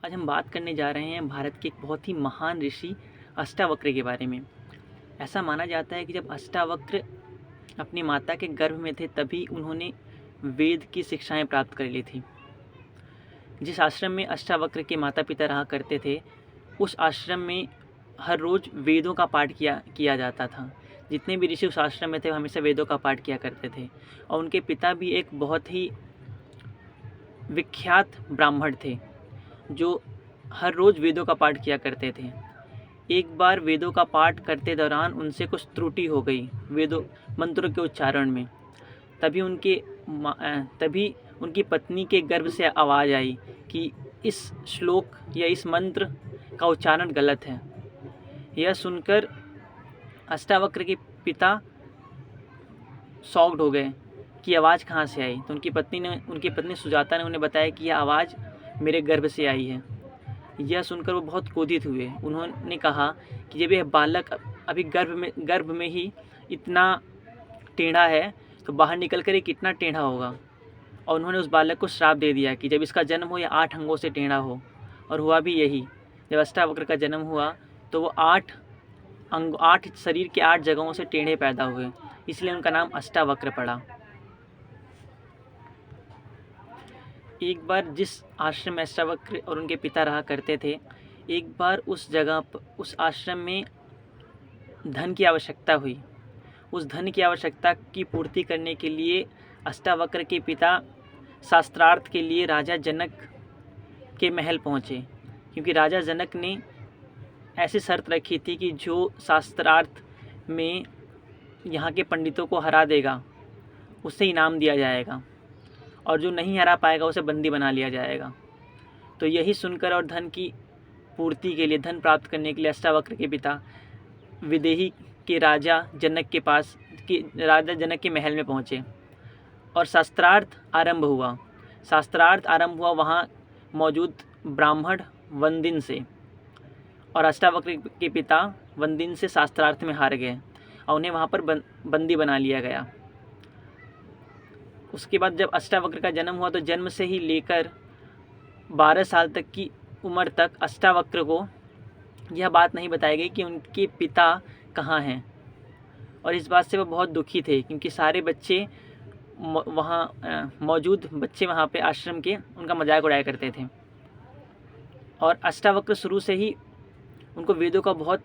आज हम बात करने जा रहे हैं भारत के एक बहुत ही महान ऋषि अष्टावक्र के बारे में। ऐसा माना जाता है कि जब अष्टावक्र अपनी माता के गर्भ में थे तभी उन्होंने वेद की शिक्षाएं प्राप्त कर ली थी। जिस आश्रम में अष्टावक्र के माता पिता रहा करते थे उस आश्रम में हर रोज़ वेदों का पाठ किया जाता था। जितने भी ऋषि उस आश्रम में थे वो हमेशा वेदों का पाठ किया करते थे और उनके पिता भी एक बहुत ही विख्यात ब्राह्मण थे जो हर रोज़ वेदों का पाठ किया करते थे। एक बार वेदों का पाठ करते दौरान उनसे कुछ त्रुटि हो गई वेदों मंत्रों के उच्चारण में। तभी उनकी पत्नी के गर्भ से आवाज़ आई कि इस श्लोक या इस मंत्र का उच्चारण गलत है। यह सुनकर अष्टावक्र के पिता शॉक्ड हो गए कि आवाज़ कहाँ से आई। तो उनकी पत्नी सुजाता ने उन्हें बताया कि यह आवाज़ मेरे गर्भ से आई है। यह सुनकर वो बहुत क्रोधित हुए। उन्होंने कहा कि जब यह बालक अभी गर्भ में ही इतना टेढ़ा है तो बाहर निकल कर ये कितना टेढ़ा होगा। और उन्होंने उस बालक को श्राप दे दिया कि जब इसका जन्म हो या 8 अंगों से टेढ़ा हो। और हुआ भी यही। जब अष्टावक्र का जन्म हुआ तो वो 8 शरीर के 8 जगहों से टेढ़े पैदा हुए, इसलिए उनका नाम अष्टावक्र पड़ा। एक बार जिस आश्रम में अष्टावक्र और उनके पिता रहा करते थे, एक बार उस आश्रम में धन की आवश्यकता हुई। उस धन की आवश्यकता की पूर्ति करने के लिए अष्टावक्र के पिता शास्त्रार्थ के लिए राजा जनक के महल पहुँचे, क्योंकि राजा जनक ने ऐसी शर्त रखी थी कि जो शास्त्रार्थ में यहाँ के पंडितों को हरा देगा उसे इनाम दिया जाएगा और जो नहीं हरा पाएगा उसे बंदी बना लिया जाएगा। तो यही सुनकर और धन की पूर्ति के लिए, धन प्राप्त करने के लिए अष्टावक्र के पिता विदेही के राजा जनक के महल में पहुँचे और शास्त्रार्थ आरंभ हुआ वहाँ मौजूद ब्राह्मण वंदिन से। और अष्टावक्र के पिता वंदिन से शास्त्रार्थ में हार गए और उन्हें वहाँ पर बंदी बना लिया गया। उसके बाद जब अष्टावक्र का जन्म हुआ तो जन्म से ही लेकर 12 साल तक की उम्र तक अष्टावक्र को यह बात नहीं बताई गई कि उनके पिता कहाँ हैं। और इस बात से वो बहुत दुखी थे, क्योंकि सारे बच्चे मौजूद बच्चे वहाँ पे आश्रम के उनका मजाक उड़ाया करते थे। और अष्टावक्र शुरू से ही उनको वेदों का बहुत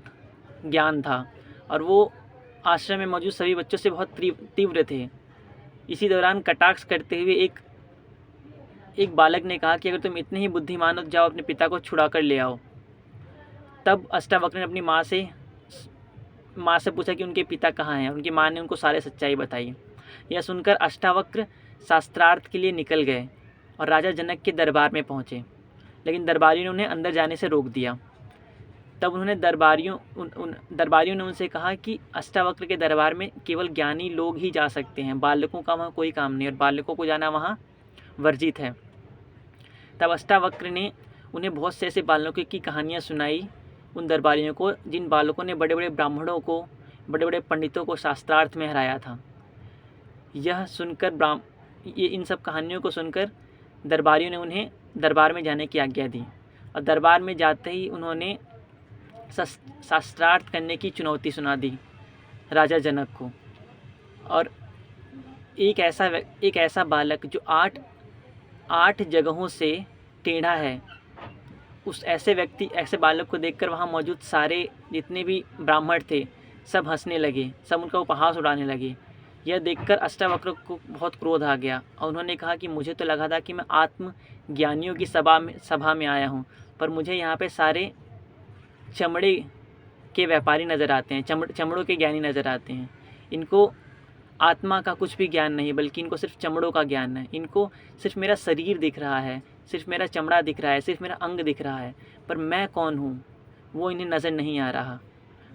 ज्ञान था और वो आश्रम में मौजूद सभी बच्चों से बहुत तीव्र थे। इसी दौरान कटाक्ष करते हुए एक बालक ने कहा कि अगर तुम इतने ही बुद्धिमान हो तो जाओ अपने पिता को छुड़ा कर ले आओ। तब अष्टावक्र ने अपनी माँ से पूछा कि उनके पिता कहाँ हैं। उनकी माँ ने उनको सारे सच्चाई बताई। यह सुनकर अष्टावक्र शास्त्रार्थ के लिए निकल गए और राजा जनक के दरबार में पहुँचे, लेकिन दरबारियों ने उन्हें अंदर जाने से रोक दिया। तब उन्होंने दरबारियों ने उनसे कहा कि अष्टावक्र के दरबार में केवल ज्ञानी लोग ही जा सकते हैं, बालकों का वहाँ कोई काम नहीं और बालकों को जाना वहाँ वर्जित है। तब अष्टावक्र ने उन्हें बहुत से ऐसे बालकों की कहानियाँ सुनाई उन दरबारियों को, जिन बालकों ने बड़े बड़े ब्राह्मणों को, बड़े बड़े पंडितों को शास्त्रार्थ में हराया था। इन सब कहानियों को सुनकर दरबारियों ने उन्हें दरबार में जाने की आज्ञा दी और दरबार में जाते ही उन्होंने शास्त्रार्थ करने की चुनौती सुना दी राजा जनक को। और एक ऐसा बालक जो 8 जगहों से टेढ़ा है, ऐसे बालक को देखकर वहाँ मौजूद सारे जितने भी ब्राह्मण थे सब हंसने लगे, सब उनका उपहास उड़ाने लगे। यह देखकर अष्टावक्र को बहुत क्रोध आ गया और उन्होंने कहा कि मुझे तो लगा था कि मैं आत्मज्ञानियों की सभा में आया हूँ, पर मुझे यहाँ पे सारे चमड़े के व्यापारी नज़र आते हैं, चमड़ों के ज्ञानी नज़र आते हैं। इनको आत्मा का कुछ भी ज्ञान नहीं, बल्कि इनको सिर्फ चमड़ों का ज्ञान है। इनको सिर्फ मेरा शरीर दिख रहा है, सिर्फ मेरा चमड़ा दिख रहा है, सिर्फ मेरा अंग दिख रहा है, पर मैं कौन हूँ वो इन्हें नज़र नहीं आ रहा।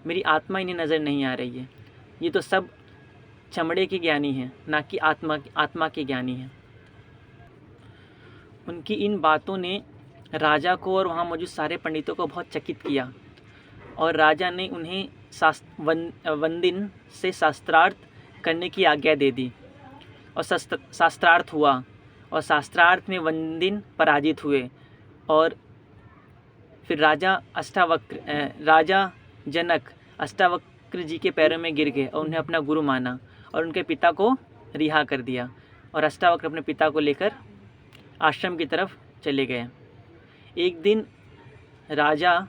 मेरी आत्मा इन्हें नज़र नहीं आ रही है। ये तो सब चमड़े के ज्ञानी हैं, ना कि आत्मा के ज्ञानी हैं। उनकी इन बातों ने राजा को और वहाँ मौजूद सारे पंडितों को बहुत चकित किया और राजा ने उन्हें वंदिन से शास्त्रार्थ करने की आज्ञा दे दी और शास्त्रार्थ हुआ और शास्त्रार्थ में वंदिन पराजित हुए और फिर राजा जनक अष्टावक्र जी के पैरों में गिर गए और उन्हें अपना गुरु माना और उनके पिता को रिहा कर दिया और अष्टावक्र अपने पिता को लेकर आश्रम की तरफ चले गए। एक दिन राजा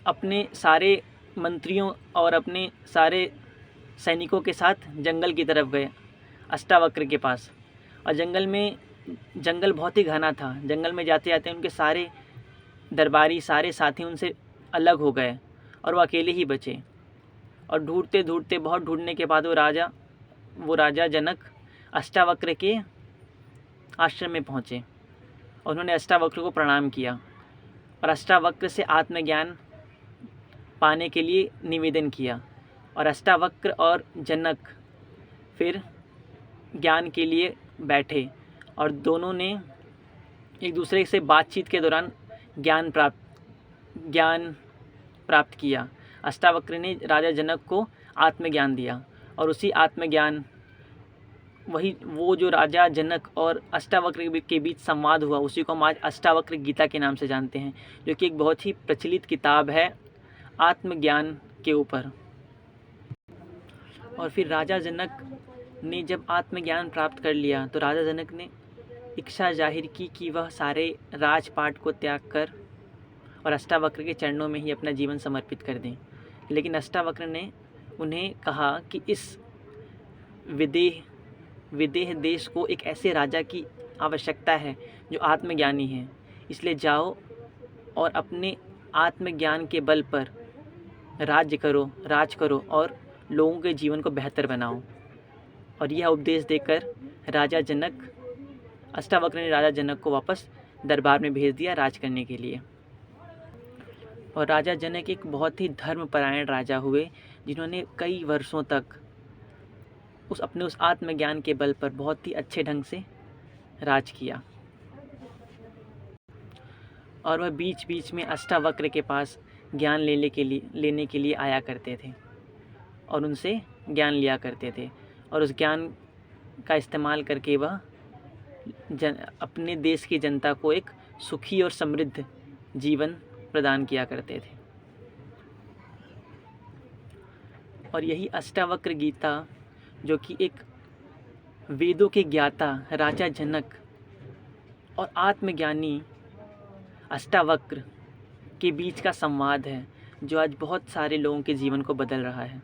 अपने सारे मंत्रियों और अपने सारे सैनिकों के साथ जंगल की तरफ गए अष्टावक्र के पास, और जंगल बहुत ही घना था। जंगल में जाते जाते उनके सारे दरबारी, सारे साथी उनसे अलग हो गए और वो अकेले ही बचे। और ढूंढते ढूंढते, बहुत ढूंढने के बाद वो राजा जनक अष्टावक्र के आश्रम में पहुँचे और उन्होंने अष्टावक्र को प्रणाम किया और अष्टावक्र से आत्मज्ञान पाने के लिए निवेदन किया। और अष्टावक्र और जनक फिर ज्ञान के लिए बैठे और दोनों ने एक दूसरे से बातचीत के दौरान ज्ञान प्राप्त किया। अष्टावक्र ने राजा जनक को आत्मज्ञान दिया और उसी आत्मज्ञान वो जो राजा जनक और अष्टावक्र के बीच संवाद हुआ, उसी को हम आज अष्टावक्र गीता के नाम से जानते हैं, जो कि एक बहुत ही प्रचलित किताब है आत्मज्ञान के ऊपर। और फिर राजा जनक ने जब आत्मज्ञान प्राप्त कर लिया तो राजा जनक ने इच्छा जाहिर की कि वह सारे राजपाट को त्याग कर और अष्टावक्र के चरणों में ही अपना जीवन समर्पित कर दें। लेकिन अष्टावक्र ने उन्हें कहा कि इस विदेह देश को एक ऐसे राजा की आवश्यकता है जो आत्मज्ञानी है, इसलिए जाओ और अपने आत्मज्ञान के बल पर राज करो और लोगों के जीवन को बेहतर बनाओ। और यह उपदेश देकर अष्टावक्र ने राजा जनक को वापस दरबार में भेज दिया राज करने के लिए। और राजा जनक एक बहुत ही धर्मपरायण राजा हुए, जिन्होंने कई वर्षों तक उस आत्मज्ञान के बल पर बहुत ही अच्छे ढंग से राज किया। और वह बीच बीच में अष्टावक्र के पास ज्ञान लेने के लिए आया करते थे और उनसे ज्ञान लिया करते थे, और उस ज्ञान का इस्तेमाल करके वह अपने देश की जनता को एक सुखी और समृद्ध जीवन प्रदान किया करते थे। और यही अष्टावक्र गीता, जो कि एक वेदों के ज्ञाता राजा जनक और आत्मज्ञानी अष्टावक्र के बीच का संवाद है, जो आज बहुत सारे लोगों के जीवन को बदल रहा है।